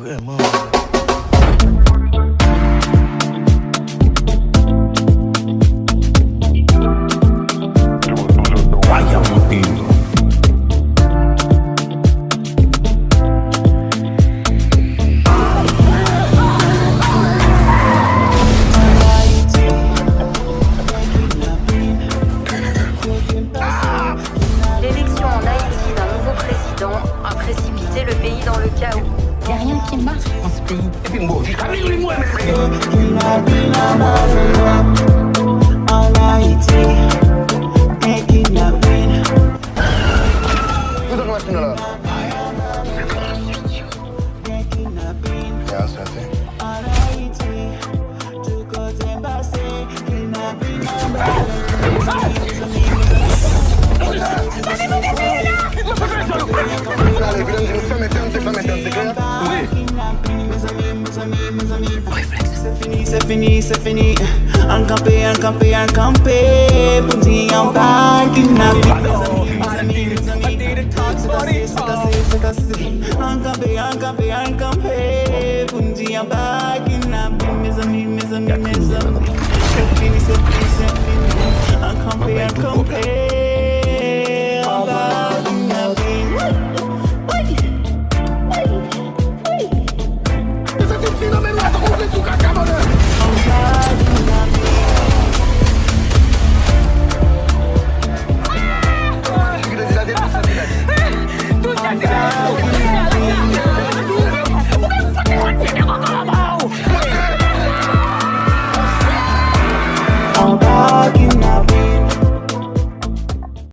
Vraiment. L'élection en Haïti d'un nouveau président a précipité le pays dans le chaos. Y a rien qui marche dans ce pays. En Haïti, un kidnapping. Vous en machine là. En Haïti, tout côté passé, kidnapping. C'est fini, c'est fini. En campé, en campé, en campé. Pour dire en bas, kidnapping. En campé, en campé, en campé. Pour dire en bas, kidnapping. Mes amis, mes amis, mes amis. C'est fini, c'est fini, c'est fini. En campé, en campé.